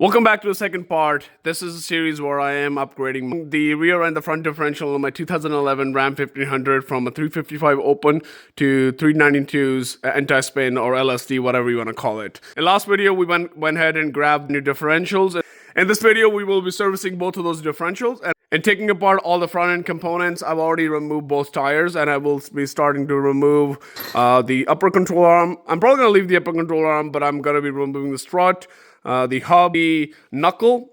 Welcome back to the second part. This is a series where I am upgrading the rear and the front differential on my 2011 Ram 1500 from a 355 open to 392's anti-spin or LSD, whatever you want to call it. In last video, we went ahead and grabbed new differentials. In this video, we will be servicing both of those differentials and taking apart all the front end components. I've already removed both tires and I will be starting to remove the upper control arm. I'm probably going to leave the upper control arm, but I'm going to be removing the strut, the hub, the knuckle.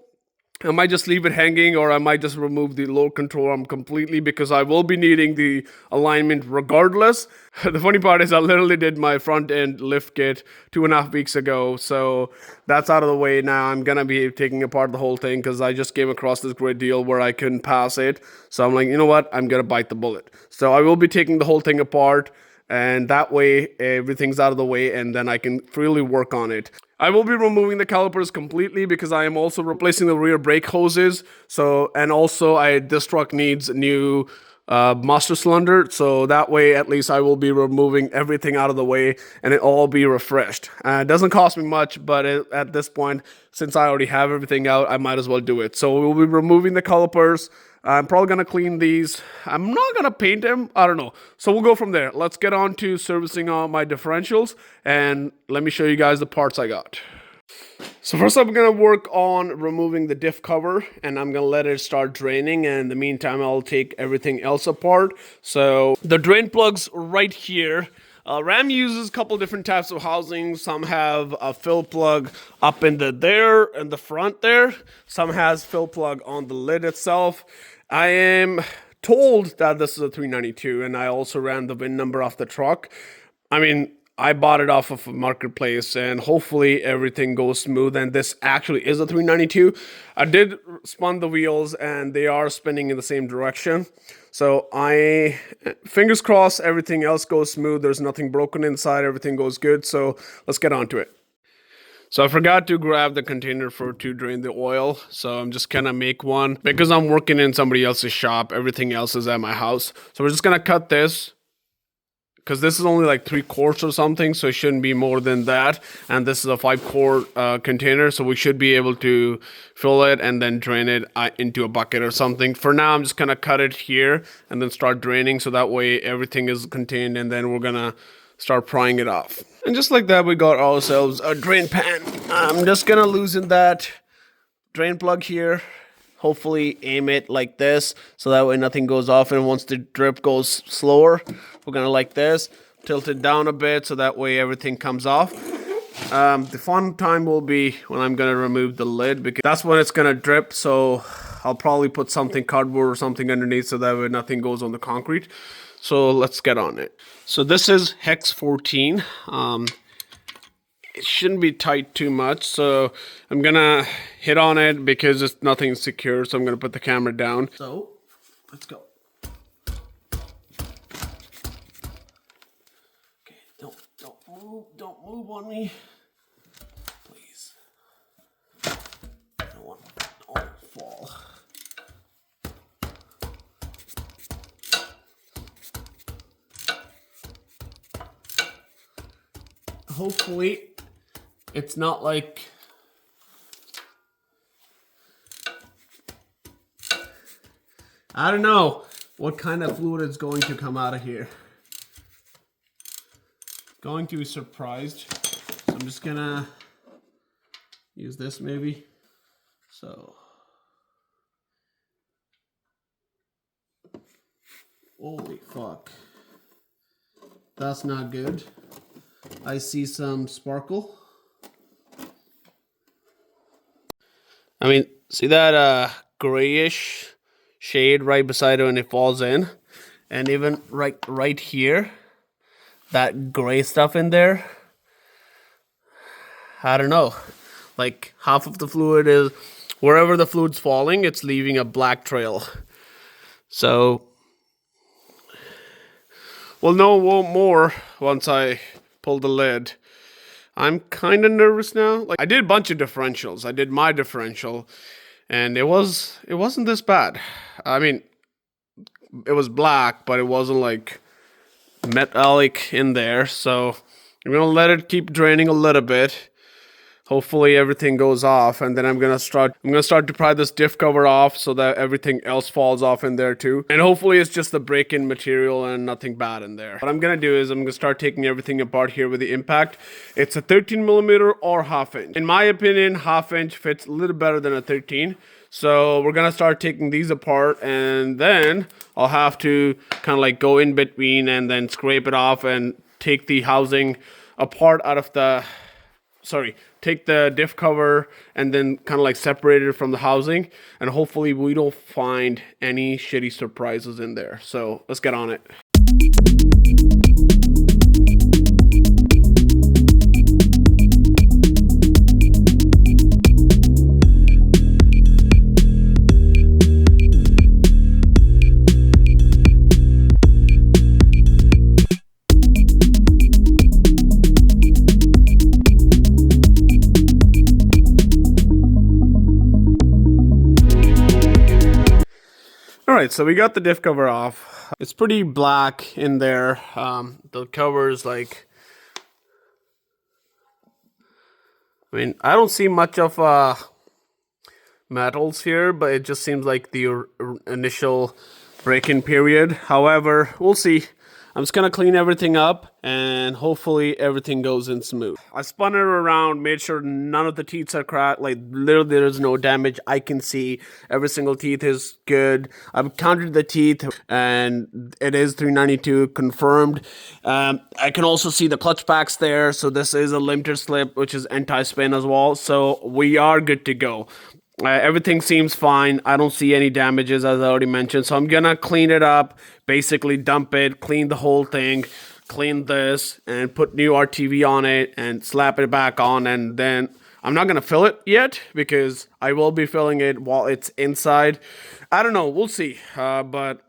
I might just leave it hanging, or I might just remove the lower control arm completely because I will be needing the alignment regardless. The funny part is I literally did my front end lift kit 2.5 weeks ago, so that's out of the way now. I'm gonna be taking apart the whole thing because I just came across this great deal where I couldn't pass it. So I'm like, you know what? I'm gonna bite the bullet. So I will be taking the whole thing apart, and that way everything's out of the way and then I can freely work on it. I will be removing the calipers completely because I am also replacing the rear brake hoses. And also this truck needs new master cylinder, so that way at least I will be removing everything out of the way and it all be refreshed. It doesn't cost me much, but at this point, since I already have everything out, I might as well do it. So we'll be removing the calipers. I'm probably going to clean these. I'm not going to paint them. I don't know. So we'll go from there. Let's get on to servicing all my differentials. And let me show you guys the parts I got. So first I'm going to work on removing the diff cover. And I'm going to let it start draining. And in the meantime, I'll take everything else apart. So the drain plug's right here. Ram uses a couple different types of housing. Some have a fill plug up in the front there. Some has fill plug on the lid itself. I am told that this is a 392, and I also ran the VIN number off the truck. I mean, I bought it off of a marketplace, and hopefully everything goes smooth, and this actually is a 392. I did spun the wheels, and they are spinning in the same direction. So fingers crossed, everything else goes smooth. There's nothing broken inside. Everything goes good. So let's get on to it. So I forgot to grab the container to drain the oil. So I'm just gonna make one because I'm working in somebody else's shop. Everything else is at my house. So we're just gonna cut this, because this is only like 3 quarts or something, so it shouldn't be more than that. And this is a 5-quart container, so we should be able to fill it and then drain it into a bucket or something. For now, I'm just gonna cut it here and then start draining, so that way everything is contained, and then we're gonna start prying it off. And just like that, we got ourselves a drain pan. I'm just gonna loosen that drain plug here. Hopefully aim it like this, so that way nothing goes off, and once the drip goes slower, we're gonna like this, tilt it down a bit so that way everything comes off. The fun time will be when I'm gonna remove the lid, because that's when it's gonna drip, so I'll probably put something, cardboard or something underneath, so that way nothing goes on the concrete. So let's get on it. So this is hex 14. It shouldn't be tight too much, so I'm gonna hit on it because it's nothing secure, so I'm gonna put the camera down. So let's go. Okay, don't move on me, please. Don't want to fall. Hopefully it's not like I don't know what kind of fluid is going to come out of here. Going to be surprised. So I'm just gonna use this maybe. So holy fuck. That's not good. I see some sparkle. I mean, see that grayish shade right beside it when it falls in? And even right here, that gray stuff in there, I don't know. Like half of the fluid is, wherever the fluid's falling, it's leaving a black trail. So we'll know more once I pull the lid. I'm kind of nervous now. Like, I did a bunch of differentials. I did my differential, and it wasn't this bad. I mean, it was black, but it wasn't like metallic in there. So I'm gonna let it keep draining a little bit. Hopefully everything goes off, and then I'm gonna start to pry this diff cover off so that everything else falls off in there too. And hopefully it's just the break-in material and nothing bad in there. What I'm gonna do is I'm gonna start taking everything apart here with the impact. It's a 13 millimeter or half inch. In my opinion, half inch fits a little better than a 13. So we're gonna start taking these apart, and then I'll have to kind of like go in between and then scrape it off and take the housing apart out of the, take the diff cover and then kind of like separate it from the housing, and hopefully we don't find any shitty surprises in there. So let's get on it. Alright, so we got the diff cover off. It's pretty black in there. The cover's like, I mean, I don't see much of metals here, but it just seems like the initial break-in period. However, we'll see. I'm just gonna clean everything up and hopefully everything goes in smooth. I spun it around, made sure none of the teeth are cracked, like literally there's no damage. I can see every single teeth is good. I've counted the teeth and it is 392 confirmed. I can also see the clutch packs there, so this is a limited slip, which is anti-spin as well, so we are good to go. Everything seems fine. I don't see any damages, as I already mentioned. So I'm gonna clean it up, basically dump it, clean the whole thing, clean this, and put new RTV on it and slap it back on. And then I'm not gonna fill it yet because I will be filling it while it's inside. I don't know. We'll see. But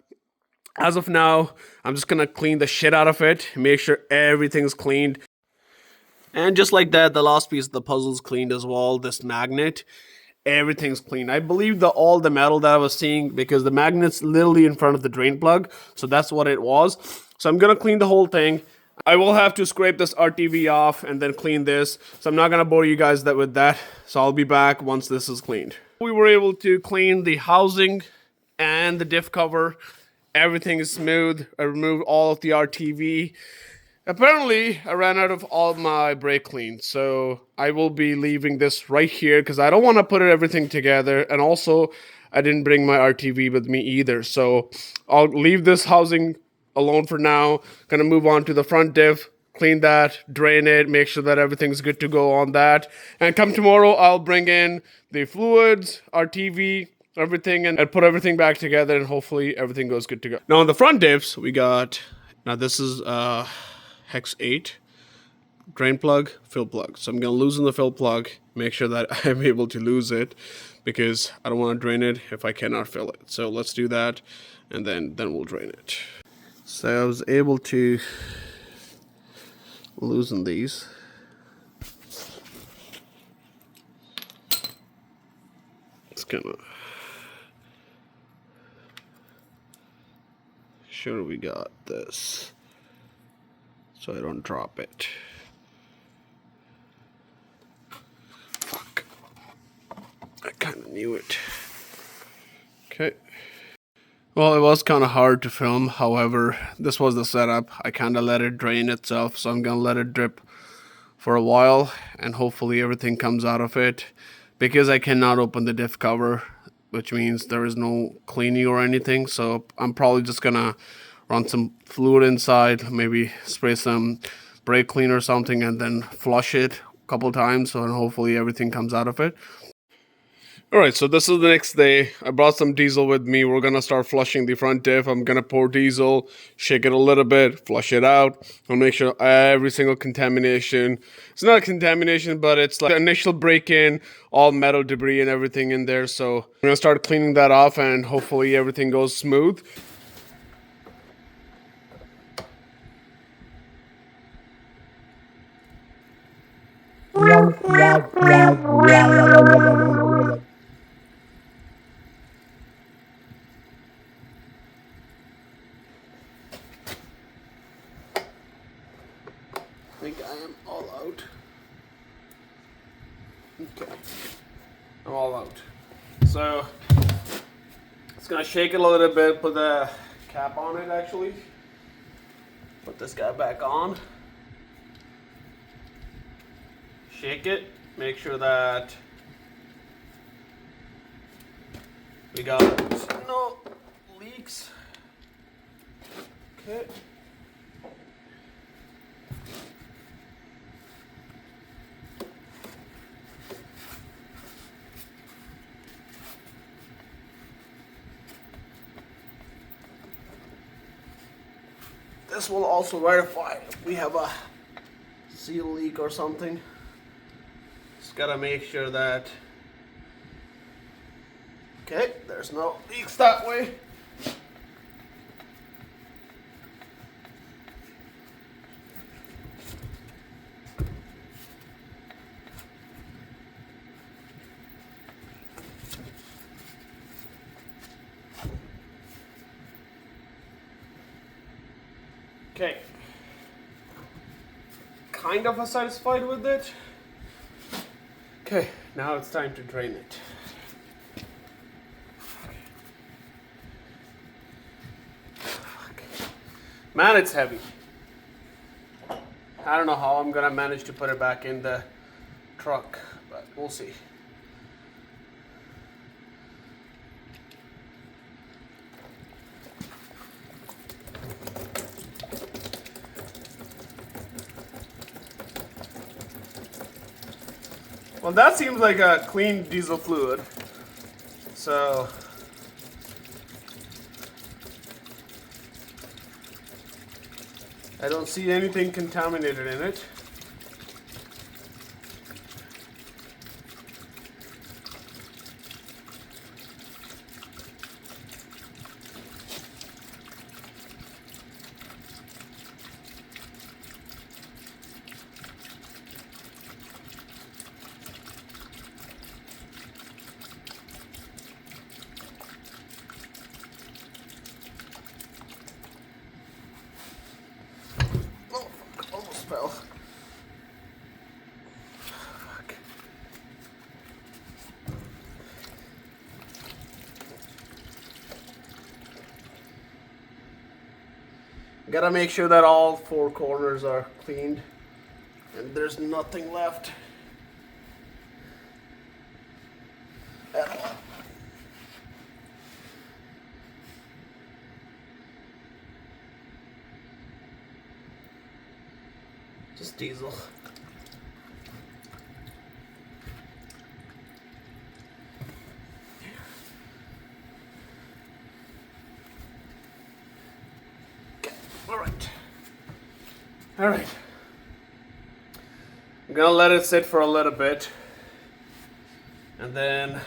as of now, I'm just gonna clean the shit out of it, make sure everything's cleaned. And just like that, the last piece of the puzzle's cleaned as well. This magnet. Everything's clean. I believe all the metal that I was seeing, because the magnet's literally in front of the drain plug, so that's what it was. So I'm gonna clean the whole thing. I will have to scrape this RTV off and then clean this, so I'm not gonna bore you guys with that. So I'll be back once this is cleaned. We were able to clean the housing and the diff cover. Everything is smooth. I removed all of the RTV. Apparently, I ran out of all my brake clean, so I will be leaving this right here because I don't want to put everything together, and also I didn't bring my RTV with me either, so I'll leave this housing alone for now. Gonna move on to the front diff, clean that, drain it, make sure that everything's good to go on that, and come tomorrow I'll bring in the fluids, RTV, everything, and put everything back together, and hopefully everything goes good to go. Now on the front diffs, we got, now this is Hex 8, drain plug, fill plug. So I'm going to loosen the fill plug, make sure that I'm able to lose it, because I don't want to drain it if I cannot fill it. So let's do that, and then we'll drain it. So I was able to loosen these. It's kind of sure we got this, so I don't drop it. Fuck. I kind of knew it. Okay. Well, it was kind of hard to film. However, this was the setup. I kind of let it drain itself, so I'm going to let it drip for a while, and hopefully everything comes out of it. Because I cannot open the diff cover, which means there is no cleaning or anything, so I'm probably just going to run some fluid inside, maybe spray some brake cleaner or something, and then flush it a couple times, so hopefully everything comes out of it. Alright, so this is the next day. I brought some diesel with me. We're going to start flushing the front diff. I'm going to pour diesel, shake it a little bit, flush it out. I'll make sure every single contamination, it's not a contamination, but it's like the initial break-in, all metal debris and everything in there. So I'm going to start cleaning that off, and hopefully everything goes smooth. I think I am all out. fall out. So it's gonna shake it a little bit, put the cap on it actually. Put this guy back on. Shake it, make sure that we got no leaks. Okay. This will also verify if we have a seal leak or something. Just gotta make sure that, okay, there's no leaks that way. Okay, kind of satisfied with it. Okay, now it's time to drain it. Man, it's heavy. I don't know how I'm gonna manage to put it back in the truck, but we'll see. Well, that seems like a clean diesel fluid. So I don't see anything contaminated in it. Fell. Fuck. Gotta make sure that all four corners are cleaned and there's nothing left at all. Just diesel. Okay. All right. I'm gonna let it sit for a little bit, and then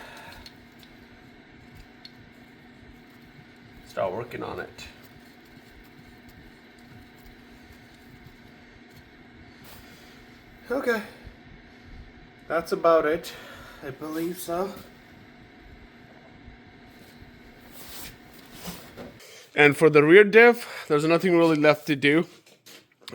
start working on it. Okay, that's about it. I believe so. And for the rear diff, there's nothing really left to do.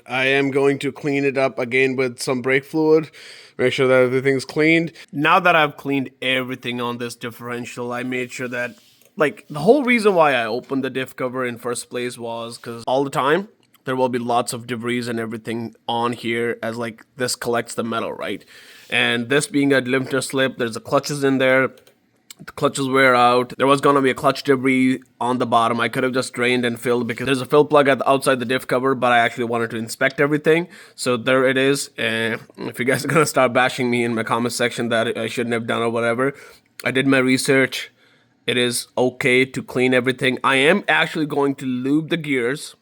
I am going to clean it up again with some brake fluid, make sure that everything's cleaned. Now that I've cleaned everything on this differential, I made sure that, like, the whole reason why I opened the diff cover in first place was because all the time there will be lots of debris and everything on here as like this collects the metal, right? And this being a limiter slip, there's the clutches in there. The clutches wear out. There was gonna be a clutch debris on the bottom. I could have just drained and filled because there's a fill plug at the outside the diff cover, but I actually wanted to inspect everything. So there it is. And if you guys are gonna start bashing me in my comment section that I shouldn't have done or whatever, I did my research. It is okay to clean everything. I am actually going to lube the gears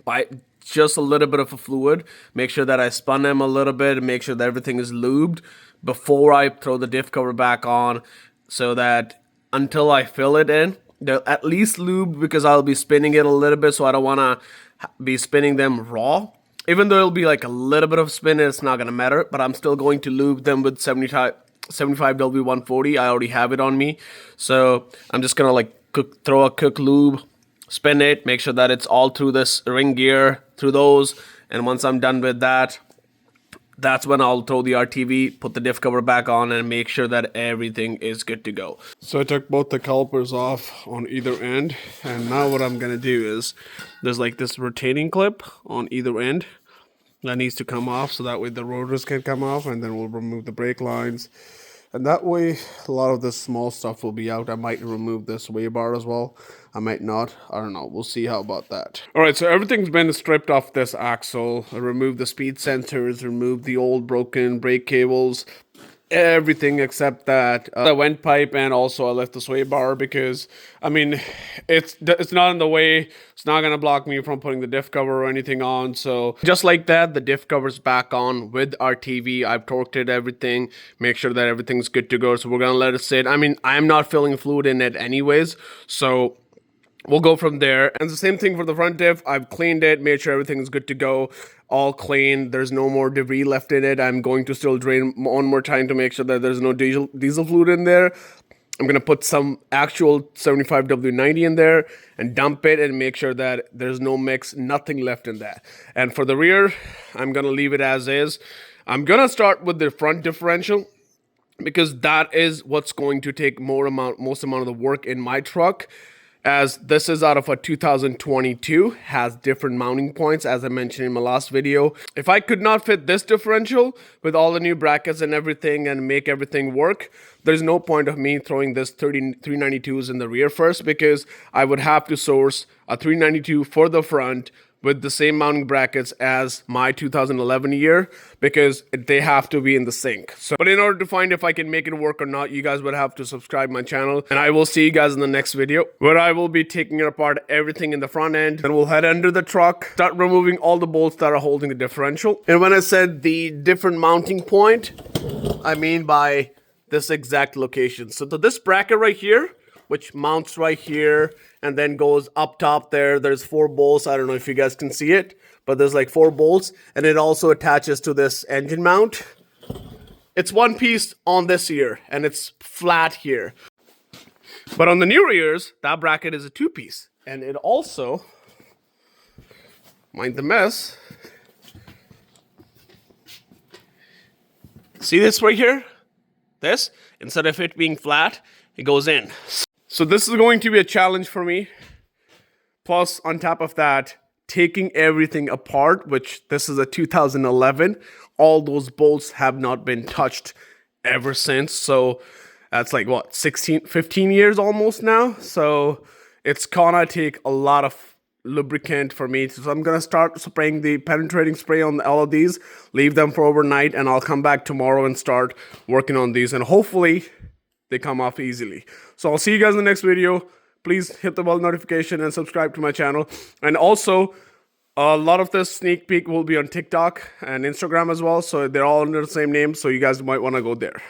by just a little bit of a fluid. Make sure that I spun them a little bit and make sure that everything is lubed before I throw the diff cover back on, so that until I fill it in, they're at least lubed, because I'll be spinning it a little bit, so I don't want to be spinning them raw. Even though it'll be like a little bit of spin, it's not going to matter, but I'm still going to lube them with 75 W140. I already have it on me, so I'm just going to like throw a quick lube, spin it, make sure that it's all through this ring gear, through those, and once I'm done with that, that's when I'll throw the RTV, put the diff cover back on, and make sure that everything is good to go. So I took both the calipers off on either end, and now what I'm gonna do is, there's like this retaining clip on either end that needs to come off, so that way the rotors can come off, and then we'll remove the brake lines. And that way, a lot of this small stuff will be out. I might remove this sway bar as well. I might not. I don't know. We'll see how about that. All right, so everything's been stripped off this axle. I removed the speed sensors, removed the old broken brake cables, everything except that the vent pipe, and also I left the sway bar because, I mean, it's not in the way. It's not going to block me from putting the diff cover or anything on. So just like that, the diff cover's back on with our TV. I've torqued it, everything, make sure that everything's good to go. So we're going to let it sit. I mean, I'm not filling fluid in it anyways, so we'll go from there. And the same thing for the front diff. I've cleaned it, made sure everything's good to go, all clean. There's no more debris left in it. I'm going to still drain one more time to make sure that there's no diesel fluid in there. I'm going to put some actual 75W90 in there and dump it and make sure that there's no mix, nothing left in that. And for the rear, I'm going to leave it as is. I'm going to start with the front differential, because that is what's going to take most amount of the work in my truck, as this is out of a 2022, has different mounting points, as I mentioned in my last video. If I could not fit this differential with all the new brackets and everything and make everything work, there's no point of me throwing this 392s in the rear first, because I would have to source a 392 for the front with the same mounting brackets as my 2011 year, because they have to be in the sync. So, but in order to find if I can make it work or not, you guys would have to subscribe my channel, and I will see you guys in the next video where I will be taking it apart, everything in the front end. Then we'll head under the truck, start removing all the bolts that are holding the differential. And when I said the different mounting point, I mean by this exact location. So this bracket right here, which mounts right here and then goes up top there. There's 4 bolts. I don't know if you guys can see it, but there's like 4 bolts, and it also attaches to this engine mount. It's one piece on this ear, and it's flat here. But on the new ears, that bracket is a 2-piece, and it also, mind the mess, see this right here? This, instead of it being flat, it goes in. So this is going to be a challenge for me. Plus, on top of that, taking everything apart, which this is a 2011. All those bolts have not been touched ever since. So that's like, what, 15 years almost now? So it's gonna take a lot of lubricant for me. So I'm gonna start spraying the penetrating spray on all of these, leave them for overnight, and I'll come back tomorrow and start working on these. And hopefully they come off easily. So I'll see you guys in the next video. Please hit the bell notification and subscribe to my channel. And also, a lot of this sneak peek will be on TikTok and Instagram as well. So they're all under the same name. So you guys might want to go there.